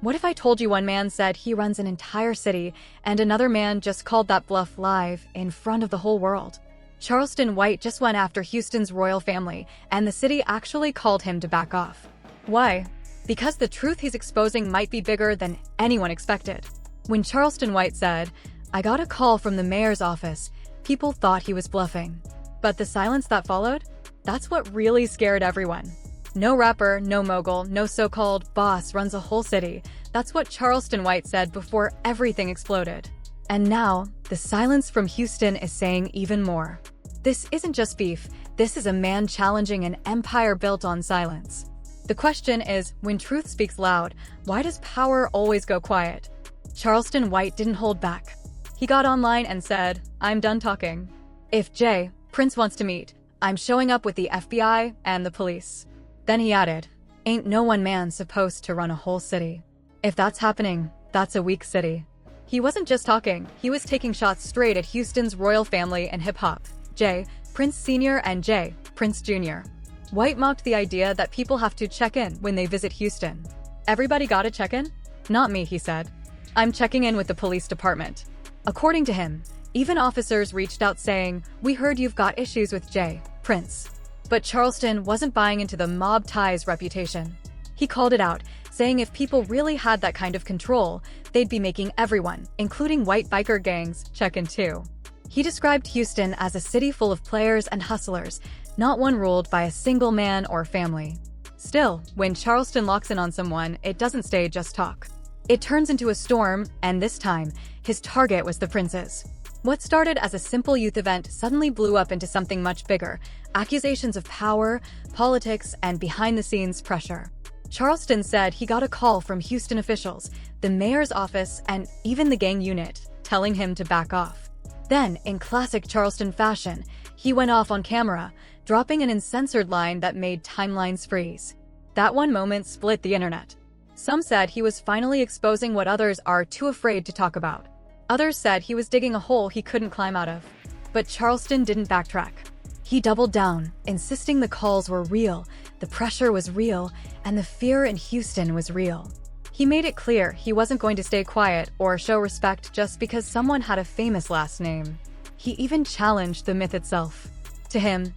What if I told you one man said he runs an entire city and another man just called that bluff live in front of the whole world? Charleston White just went after Houston's royal family, and the city actually called him to back off. Why? Because the truth he's exposing might be bigger than anyone expected. When Charleston White said, "I got a call from the mayor's office," people thought he was bluffing. But the silence that followed? That's what really scared everyone. No rapper, no mogul, no so-called boss runs a whole city. That's what Charleston White said before everything exploded. And now, the silence from Houston is saying even more. This isn't just beef, this is a man challenging an empire built on silence. The question is, when truth speaks loud, why does power always go quiet? Charleston White didn't hold back. He got online and said, "I'm done talking. If Prince wants to meet, I'm showing up with the FBI and the police." Then he added, "Ain't no one man supposed to run a whole city. If that's happening, that's a weak city." He wasn't just talking, he was taking shots straight at Houston's royal family and hip-hop, Prince Sr. and Prince Jr. White mocked the idea that people have to check in when they visit Houston. "Everybody gotta check in? Not me," he said. "I'm checking in with the police department." According to him, even officers reached out saying, "We heard you've got issues with Prince." But Charleston wasn't buying into the mob ties reputation. He called it out, saying if people really had that kind of control, they'd be making everyone, including white biker gangs, check in too. He described Houston as a city full of players and hustlers, not one ruled by a single man or family. Still, when Charleston locks in on someone, it doesn't stay just talk. It turns into a storm, and this time, his target was the princes. What started as a simple youth event suddenly blew up into something much bigger: accusations of power, politics, and behind-the-scenes pressure. Charleston said he got a call from Houston officials, the mayor's office, and even the gang unit, telling him to back off. Then, in classic Charleston fashion, he went off on camera, dropping an uncensored line that made timelines freeze. That one moment split the internet. Some said he was finally exposing what others are too afraid to talk about. Others said he was digging a hole he couldn't climb out of. But Charleston didn't backtrack. He doubled down, insisting the calls were real, the pressure was real, and the fear in Houston was real. He made it clear he wasn't going to stay quiet or show respect just because someone had a famous last name. He even challenged the myth itself. To him,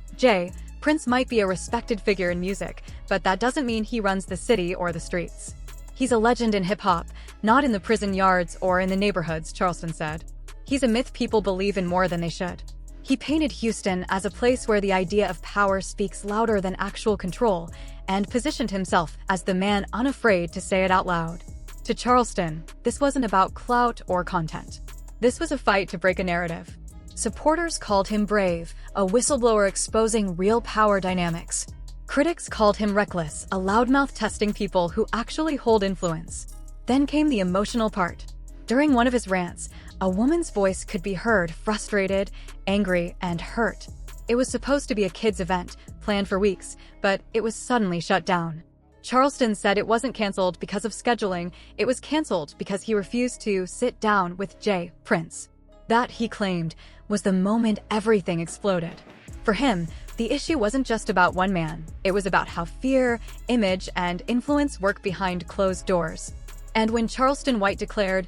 Prince might be a respected figure in music, but that doesn't mean he runs the city or the streets. He's a legend in hip-hop, not in the prison yards or in the neighborhoods, Charleston said. He's a myth people believe in more than they should. He painted Houston as a place where the idea of power speaks louder than actual control, and positioned himself as the man unafraid to say it out loud. To Charleston, this wasn't about clout or content. This was a fight to break a narrative. Supporters called him brave, a whistleblower exposing real power dynamics. Critics called him reckless, a loudmouth testing people who actually hold influence. Then came the emotional part. During one of his rants, a woman's voice could be heard, frustrated, angry, and hurt. It was supposed to be a kids' event, planned for weeks, but it was suddenly shut down. Charleston said it wasn't canceled because of scheduling, it was canceled because he refused to sit down with Prince. That, he claimed, was the moment everything exploded. For him, the issue wasn't just about one man, it was about how fear, image, and influence work behind closed doors. And when Charleston White declared,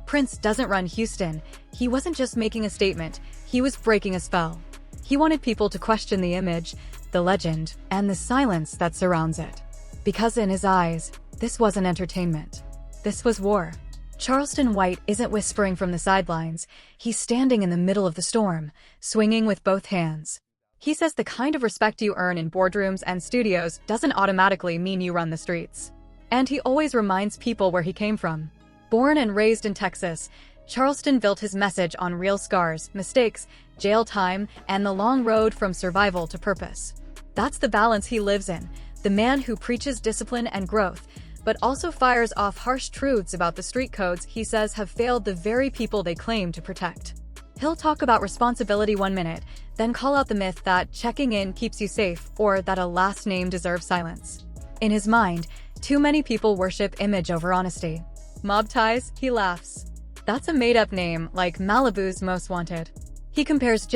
Prince doesn't run Houston, he wasn't just making a statement, he was breaking a spell. He wanted people to question the image, the legend, and the silence that surrounds it. Because in his eyes, this wasn't entertainment. This was war. Charleston White isn't whispering from the sidelines, he's standing in the middle of the storm, swinging with both hands. He says the kind of respect you earn in boardrooms and studios doesn't automatically mean you run the streets. And he always reminds people where he came from. Born and raised in Texas, Charleston built his message on real scars, mistakes, jail time, and the long road from survival to purpose. That's the balance he lives in, the man who preaches discipline and growth, but also fires off harsh truths about the street codes he says have failed the very people they claim to protect. He'll talk about responsibility one minute, then call out the myth that checking in keeps you safe or that a last name deserves silence. In his mind, too many people worship image over honesty. Mob ties, he laughs. That's a made-up name, like Malibu's Most Wanted. He compares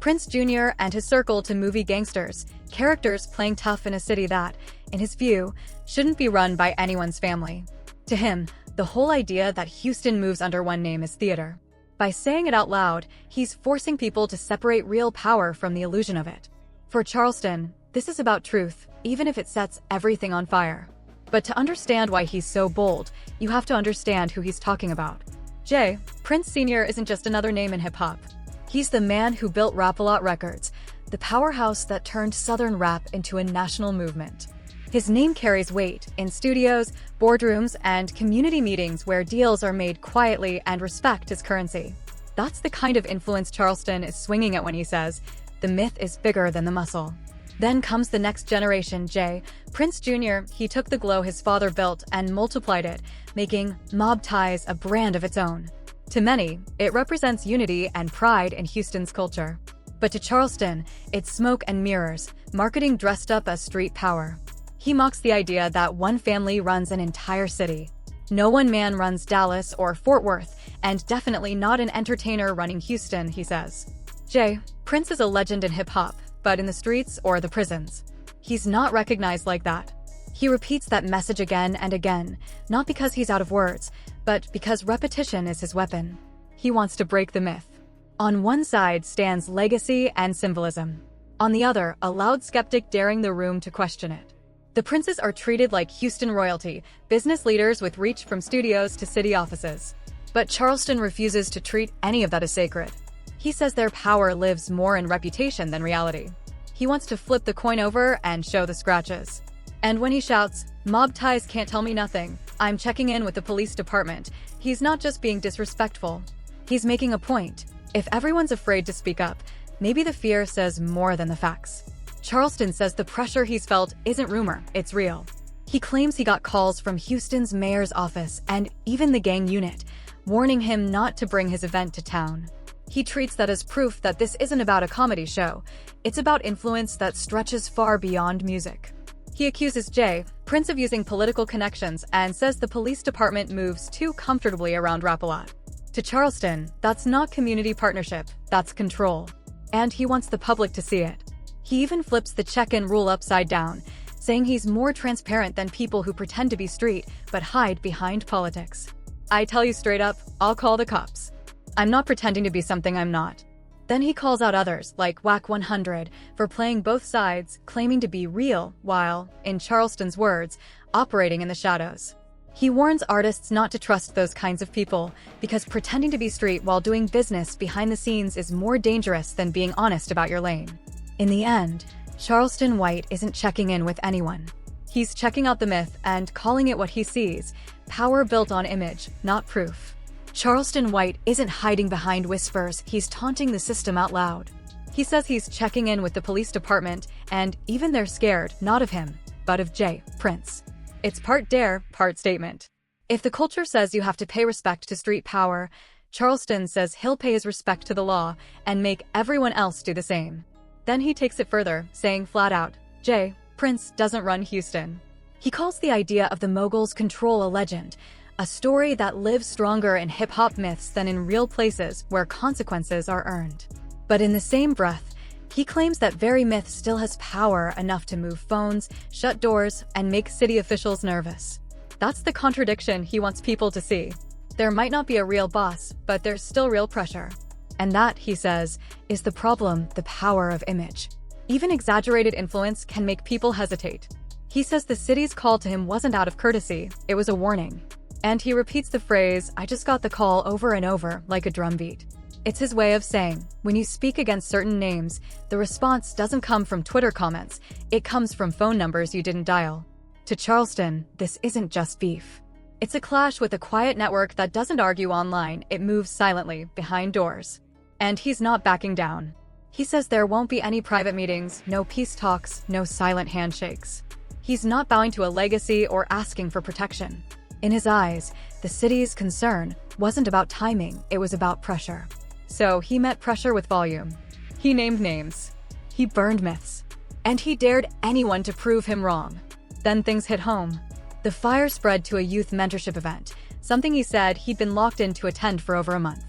Prince Jr. and his circle to movie gangsters, characters playing tough in a city that, in his view, shouldn't be run by anyone's family. To him, the whole idea that Houston moves under one name is theater. By saying it out loud, he's forcing people to separate real power from the illusion of it. For Charleston, this is about truth, even if it sets everything on fire. But to understand why he's so bold, you have to understand who he's talking about. Jay, Prince Sr. isn't just another name in hip-hop. He's the man who built Rap-A-Lot Records, the powerhouse that turned Southern rap into a national movement. His name carries weight in studios, boardrooms, and community meetings where deals are made quietly and respect is currency. That's the kind of influence Charleston is swinging at when he says, "The myth is bigger than the muscle." Then comes the next generation, Jay. Prince Jr., he took the glow his father built and multiplied it, making Mob Ties a brand of its own. To many, it represents unity and pride in Houston's culture. But to Charleston, it's smoke and mirrors, marketing dressed up as street power. He mocks the idea that one family runs an entire city. No one man runs Dallas or Fort Worth, and definitely not an entertainer running Houston, he says. Jay, Prince is a legend in hip-hop, but in the streets or the prisons, he's not recognized like that. He repeats that message again and again, not because he's out of words, but because repetition is his weapon. He wants to break the myth. On one side stands legacy and symbolism. On the other, a loud skeptic daring the room to question it. The Princes are treated like Houston royalty, business leaders with reach from studios to city offices. But Charleston refuses to treat any of that as sacred. He says their power lives more in reputation than reality. He wants to flip the coin over and show the scratches. And when he shouts, "Mob Ties can't tell me nothing, I'm checking in with the police department," he's not just being disrespectful. He's making a point. If everyone's afraid to speak up, maybe the fear says more than the facts. Charleston says the pressure he's felt isn't rumor, it's real. He claims he got calls from Houston's mayor's office and even the gang unit, warning him not to bring his event to town. He treats that as proof that this isn't about a comedy show. It's about influence that stretches far beyond music. He accuses Jay, Prince, of using political connections and says the police department moves too comfortably around Rap-A-Lot. To Charleston, that's not community partnership, that's control. And he wants the public to see it. He even flips the check-in rule upside down, saying he's more transparent than people who pretend to be street but hide behind politics. "I tell you straight up, I'll call the cops. I'm not pretending to be something I'm not." Then he calls out others, like Whack 100, for playing both sides, claiming to be real, while, in Charleston's words, operating in the shadows. He warns artists not to trust those kinds of people, because pretending to be street while doing business behind the scenes is more dangerous than being honest about your lane. In the end, Charleston White isn't checking in with anyone. He's checking out the myth and calling it what he sees, power built on image, not proof. Charleston White isn't hiding behind whispers, he's taunting the system out loud. He says he's checking in with the police department, and even they're scared, not of him, but of Jay, Prince. It's part dare, part statement. If the culture says you have to pay respect to street power, Charleston says he'll pay his respect to the law and make everyone else do the same. Then he takes it further, saying flat out, Jay, Prince doesn't run Houston. He calls the idea of the moguls' control a legend, a story that lives stronger in hip-hop myths than in real places where consequences are earned. But in the same breath, he claims that very myth still has power enough to move phones, shut doors, and make city officials nervous. That's the contradiction he wants people to see. There might not be a real boss, but there's still real pressure. And that, he says, is the problem, the power of image. Even exaggerated influence can make people hesitate. He says the city's call to him wasn't out of courtesy, it was a warning. And he repeats the phrase, "I just got the call," over and over, like a drumbeat. It's his way of saying, when you speak against certain names, the response doesn't come from Twitter comments, it comes from phone numbers you didn't dial. To Charleston, this isn't just beef. It's a clash with a quiet network that doesn't argue online, it moves silently, behind doors. And he's not backing down. He says there won't be any private meetings, no peace talks, no silent handshakes. He's not bowing to a legacy or asking for protection. In his eyes, the city's concern wasn't about timing, it was about pressure. So he met pressure with volume. He named names. He burned myths. And he dared anyone to prove him wrong. Then things hit home. The fire spread to a youth mentorship event, something he said he'd been locked in to attend for over a month.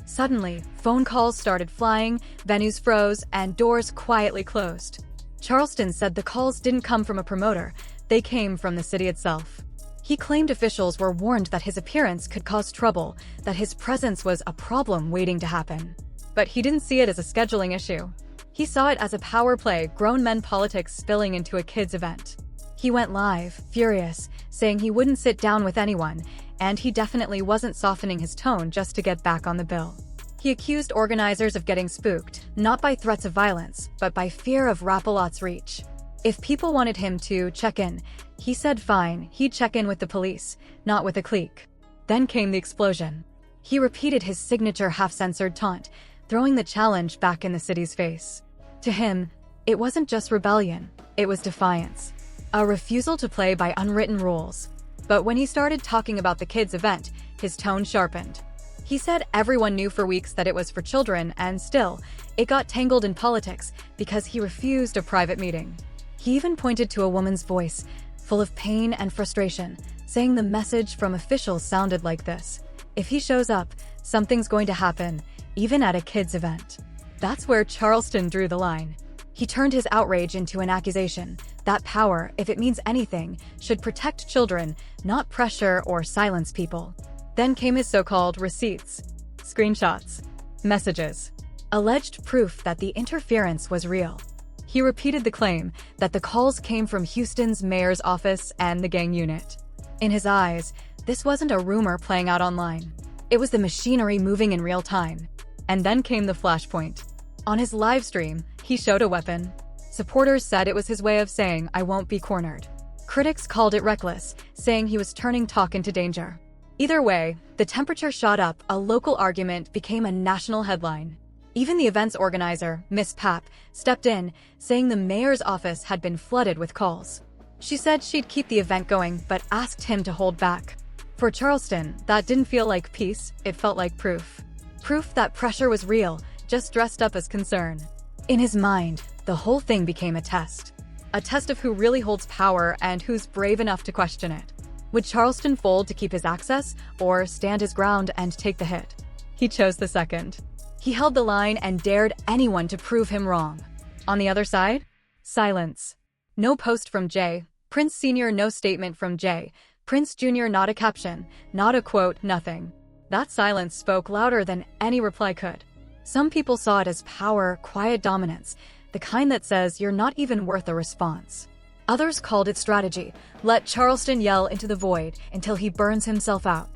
Suddenly, phone calls started flying, venues froze, and doors quietly closed. Charleston said the calls didn't come from a promoter, they came from the city itself. He claimed officials were warned that his appearance could cause trouble, that his presence was a problem waiting to happen. But he didn't see it as a scheduling issue. He saw it as a power play, grown men politics spilling into a kids' event. He went live, furious, saying he wouldn't sit down with anyone, and he definitely wasn't softening his tone just to get back on the bill. He accused organizers of getting spooked, not by threats of violence, but by fear of Rap-A-Lot's reach. If people wanted him to check in, he said fine, he'd check in with the police, not with a clique. Then came the explosion. He repeated his signature half-censored taunt, throwing the challenge back in the city's face. To him, it wasn't just rebellion, it was defiance. A refusal to play by unwritten rules. But when he started talking about the kids' event, his tone sharpened. He said everyone knew for weeks that it was for children, and still, it got tangled in politics because he refused a private meeting. He even pointed to a woman's voice, full of pain and frustration, saying the message from officials sounded like this: if he shows up, something's going to happen, even at a kids' event. That's where Charleston drew the line. He turned his outrage into an accusation that power, if it means anything, should protect children, not pressure or silence people. Then came his so-called receipts, screenshots, messages, alleged proof that the interference was real. He repeated the claim that the calls came from Houston's mayor's office and the gang unit. In his eyes, this wasn't a rumor playing out online. It was the machinery moving in real time. And then came the flashpoint. On his live stream, he showed a weapon. Supporters said it was his way of saying, "I won't be cornered." Critics called it reckless, saying he was turning talk into danger. Either way, the temperature shot up, a local argument became a national headline. Even the event's organizer, Miss Papp, stepped in, saying the mayor's office had been flooded with calls. She said she'd keep the event going, but asked him to hold back. For Charleston, that didn't feel like peace, it felt like proof. Proof that pressure was real, just dressed up as concern. In his mind, the whole thing became a test. A test of who really holds power and who's brave enough to question it. Would Charleston fold to keep his access, or stand his ground and take the hit? He chose the second. He held the line and dared anyone to prove him wrong. On the other side? Silence. No post from Jay. Prince Sr. No statement from Jay. Prince Jr. Not a caption. Not a quote, nothing. That silence spoke louder than any reply could. Some people saw it as power, quiet dominance, the kind that says you're not even worth a response. Others called it strategy. Let Charleston yell into the void until he burns himself out.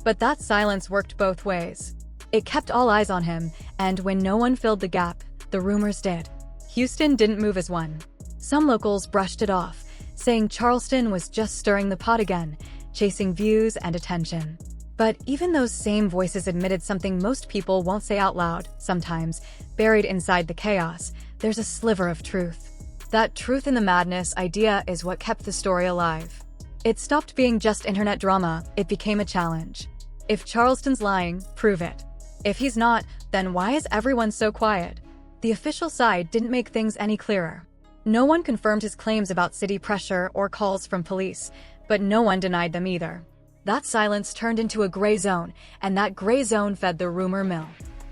But that silence worked both ways. It kept all eyes on him, and when no one filled the gap, the rumors did. Houston didn't move as one. Some locals brushed it off, saying Charleston was just stirring the pot again, chasing views and attention. But even those same voices admitted something most people won't say out loud. Sometimes, buried inside the chaos, there's a sliver of truth. That truth in the madness idea is what kept the story alive. It stopped being just internet drama, it became a challenge. If Charleston's lying, prove it. If he's not, then why is everyone so quiet? The official side didn't make things any clearer. No one confirmed his claims about city pressure or calls from police, but no one denied them either. That silence turned into a gray zone, and that gray zone fed the rumor mill.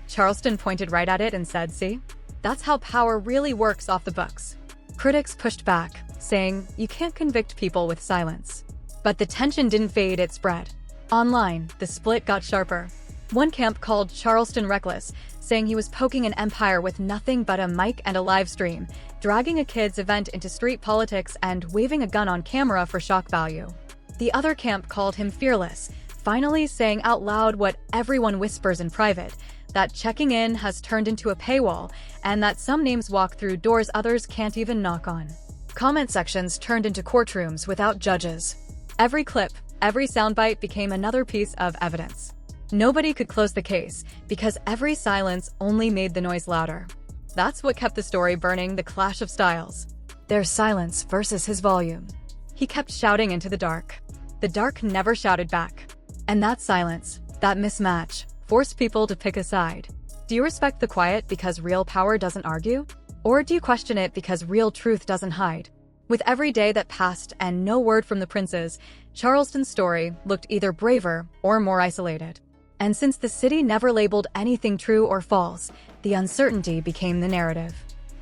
Charleston pointed right at it and said, "See? That's how power really works off the books." Critics pushed back, saying, "You can't convict people with silence." But the tension didn't fade, it spread. Online, the split got sharper. One camp called Charleston reckless, saying he was poking an empire with nothing but a mic and a live stream, dragging a kids' event into street politics and waving a gun on camera for shock value. The other camp called him fearless, finally saying out loud what everyone whispers in private, that checking in has turned into a paywall, and that some names walk through doors others can't even knock on. Comment sections turned into courtrooms without judges. Every clip, every soundbite became another piece of evidence. Nobody could close the case, because every silence only made the noise louder. That's what kept the story burning, the clash of styles. Their silence versus his volume. He kept shouting into the dark. The dark never shouted back. And that silence, that mismatch, forced people to pick a side. Do you respect the quiet because real power doesn't argue? Or do you question it because real truth doesn't hide? With every day that passed and no word from the princes, Charleston's story looked either braver or more isolated. And since the city never labeled anything true or false, the uncertainty became the narrative.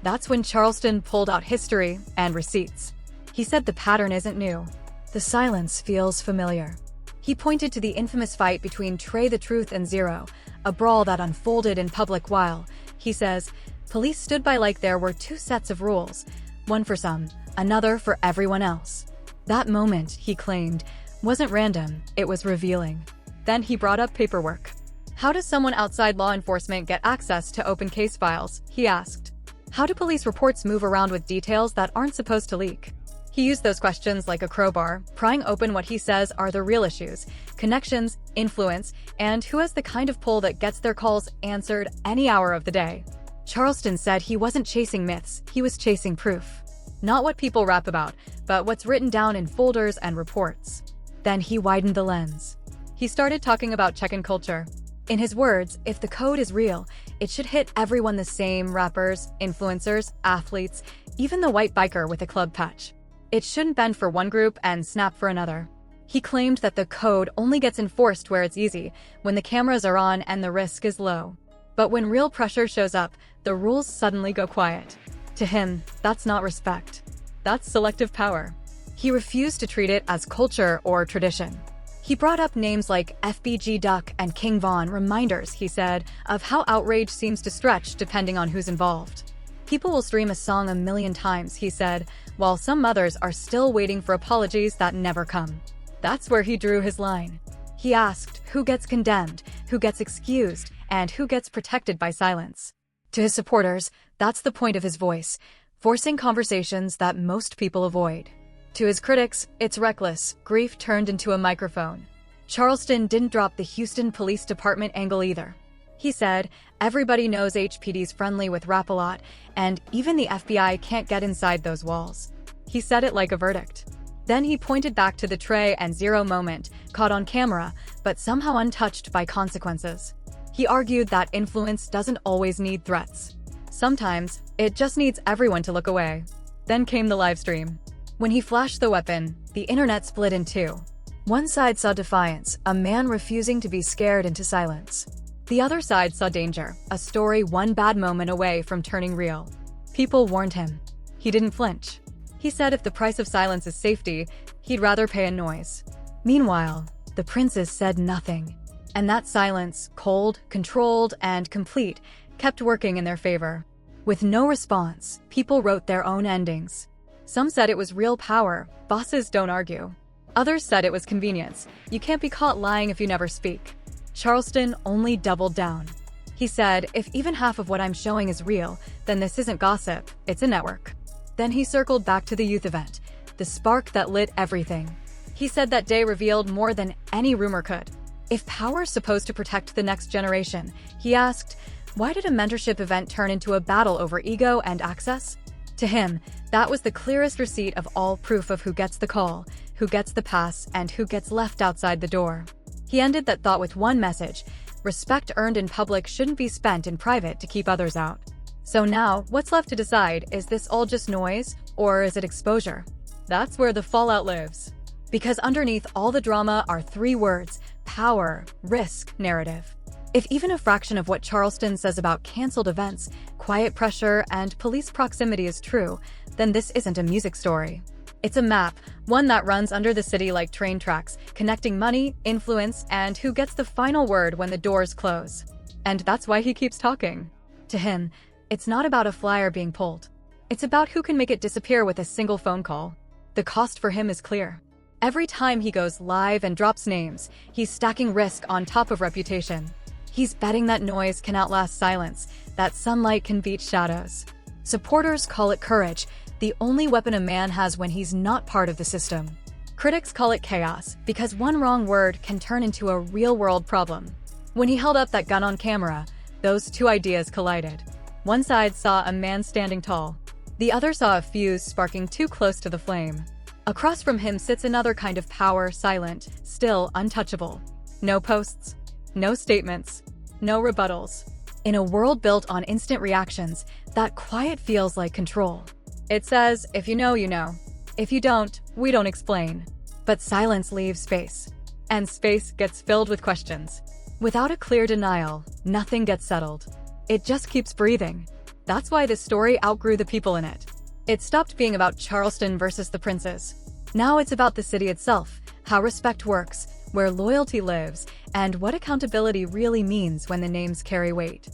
That's when Charleston pulled out history and receipts. He said the pattern isn't new. The silence feels familiar. He pointed to the infamous fight between Trey the Truth and Zero, a brawl that unfolded in public while, he says, police stood by like there were two sets of rules, one for some, another for everyone else. That moment, he claimed, wasn't random, it was revealing. Then he brought up paperwork. How does someone outside law enforcement get access to open case files? He asked. How do police reports move around with details that aren't supposed to leak? He used those questions like a crowbar, prying open what he says are the real issues: connections, influence, and who has the kind of pull that gets their calls answered any hour of the day. Charleston said he wasn't chasing myths, he was chasing proof. Not what people rap about, but what's written down in folders and reports. Then he widened the lens. He started talking about check-in culture. In his words, if the code is real, it should hit everyone the same: rappers, influencers, athletes, even the white biker with a club patch. It shouldn't bend for one group and snap for another. He claimed that the code only gets enforced where it's easy, when the cameras are on and the risk is low. But when real pressure shows up, the rules suddenly go quiet. To him, that's not respect. That's selective power. He refused to treat it as culture or tradition. He brought up names like FBG Duck and King Von, reminders, he said, of how outrage seems to stretch depending on who's involved. People will stream a song 1,000,000 times, he said, while some mothers are still waiting for apologies that never come. That's where he drew his line. He asked who gets condemned, who gets excused, and who gets protected by silence. To his supporters, that's the point of his voice, forcing conversations that most people avoid. To his critics, it's reckless, grief turned into a microphone. Charleston didn't drop the Houston Police Department angle either. He said, everybody knows HPD's friendly with rap a lot, and even the FBI can't get inside those walls. He said it like a verdict. Then he pointed back to the Trey and Zero moment, caught on camera, but somehow untouched by consequences. He argued that influence doesn't always need threats. Sometimes, it just needs everyone to look away. Then came the livestream. When he flashed the weapon, the internet split in two. One side saw defiance, a man refusing to be scared into silence. The other side saw danger, a story one bad moment away from turning real. People warned him. He didn't flinch. He said if the price of silence is safety, he'd rather pay a noise. Meanwhile, the princes said nothing. And that silence, cold, controlled, and complete, kept working in their favor. With no response, people wrote their own endings. Some said it was real power, bosses don't argue. Others said it was convenience, you can't be caught lying if you never speak. Charleston only doubled down. He said, if even half of what I'm showing is real, then this isn't gossip, it's a network. Then he circled back to the youth event, the spark that lit everything. He said that day revealed more than any rumor could. If power's supposed to protect the next generation, he asked, why did a mentorship event turn into a battle over ego and access? To him, that was the clearest receipt of all proof of who gets the call, who gets the pass, and who gets left outside the door. He ended that thought with one message: respect earned in public shouldn't be spent in private to keep others out. So now, what's left to decide? Is this all just noise, or is it exposure? That's where the fallout lives. Because underneath all the drama are three words: power, risk, narrative. If even a fraction of what Charleston says about canceled events, quiet pressure, and police proximity is true, then this isn't a music story. It's a map, one that runs under the city like train tracks, connecting money, influence, and who gets the final word when the doors close. And that's why he keeps talking. To him, it's not about a flyer being pulled. It's about who can make it disappear with a single phone call. The cost for him is clear. Every time he goes live and drops names, he's stacking risk on top of reputation. He's betting that noise can outlast silence, that sunlight can beat shadows. Supporters call it courage, the only weapon a man has when he's not part of the system. Critics call it chaos, because one wrong word can turn into a real-world problem. When he held up that gun on camera, those two ideas collided. One side saw a man standing tall. The other saw a fuse sparking too close to the flame. Across from him sits another kind of power, silent, still untouchable. No posts, no statements, no rebuttals. In a world built on instant reactions, that quiet feels like control. It says, if you know, you know. If you don't, we don't explain. But silence leaves space. And space gets filled with questions. Without a clear denial, nothing gets settled. It just keeps breathing. That's why this story outgrew the people in it. It stopped being about Charleston versus the princes. Now it's about the city itself, how respect works, where loyalty lives, and what accountability really means when the names carry weight.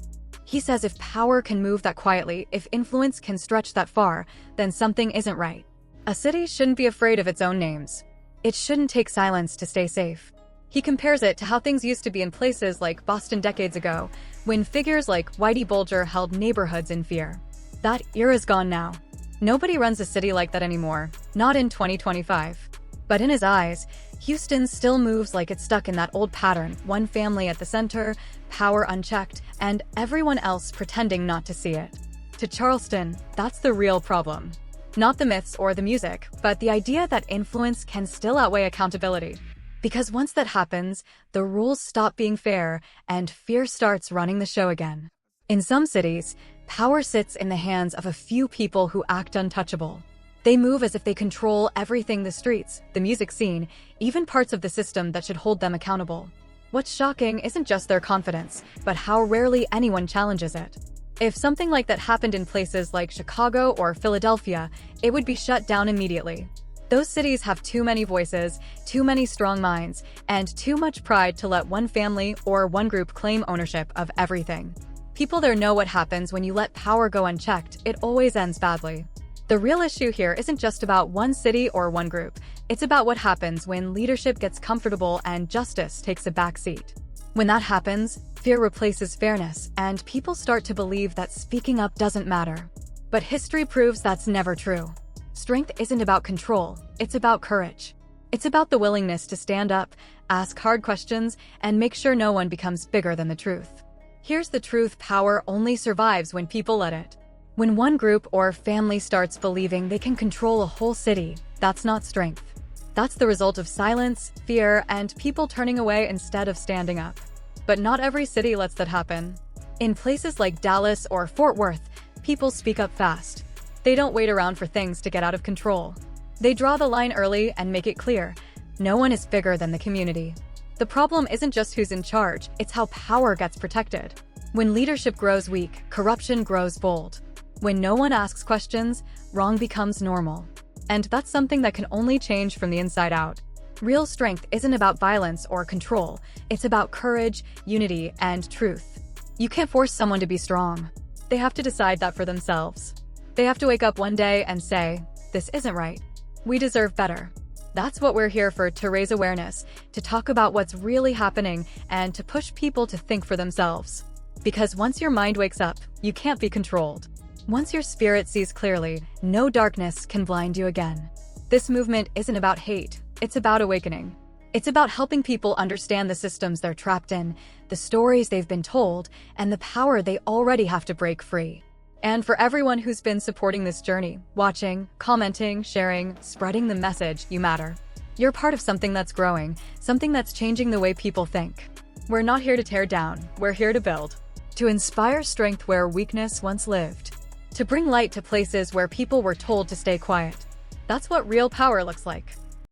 He says if power can move that quietly, if influence can stretch that far, then something isn't right. A city shouldn't be afraid of its own names. It shouldn't take silence to stay safe. He compares it to how things used to be in places like Boston decades ago, when figures like Whitey Bulger held neighborhoods in fear. That era's gone now. Nobody runs a city like that anymore, not in 2025. But in his eyes, Houston still moves like it's stuck in that old pattern, one family at the center, power unchecked, and everyone else pretending not to see it. To Charleston, that's the real problem. Not the myths or the music, but the idea that influence can still outweigh accountability. Because once that happens, the rules stop being fair, and fear starts running the show again. In some cities, power sits in the hands of a few people who act untouchable. They move as if they control everything: the streets, the music scene, even parts of the system that should hold them accountable. What's shocking isn't just their confidence, but how rarely anyone challenges it. If something like that happened in places like Chicago or Philadelphia, it would be shut down immediately. Those cities have too many voices, too many strong minds, and too much pride to let one family or one group claim ownership of everything. People there know what happens when you let power go unchecked. It always ends badly. The real issue here isn't just about one city or one group. It's about what happens when leadership gets comfortable and justice takes a backseat. When that happens, fear replaces fairness, and people start to believe that speaking up doesn't matter. But history proves that's never true. Strength isn't about control, it's about courage. It's about the willingness to stand up, ask hard questions, and make sure no one becomes bigger than the truth. Here's the truth: power only survives when people let it. When one group or family starts believing they can control a whole city, that's not strength. That's the result of silence, fear, and people turning away instead of standing up. But not every city lets that happen. In places like Dallas or Fort Worth, people speak up fast. They don't wait around for things to get out of control. They draw the line early and make it clear: no one is bigger than the community. The problem isn't just who's in charge, it's how power gets protected. When leadership grows weak, corruption grows bold. When no one asks questions, wrong becomes normal. And that's something that can only change from the inside out. Real strength isn't about violence or control. It's about courage, unity, and truth. You can't force someone to be strong. They have to decide that for themselves. They have to wake up one day and say, "This isn't right. We deserve better." That's what we're here for: to raise awareness, to talk about what's really happening, and to push people to think for themselves. Because once your mind wakes up, you can't be controlled. Once your spirit sees clearly, no darkness can blind you again. This movement isn't about hate, it's about awakening. It's about helping people understand the systems they're trapped in, the stories they've been told, and the power they already have to break free. And for everyone who's been supporting this journey, watching, commenting, sharing, spreading the message, you matter. You're part of something that's growing, something that's changing the way people think. We're not here to tear down, we're here to build. To inspire strength where weakness once lived. To bring light to places where people were told to stay quiet. That's what real power looks like.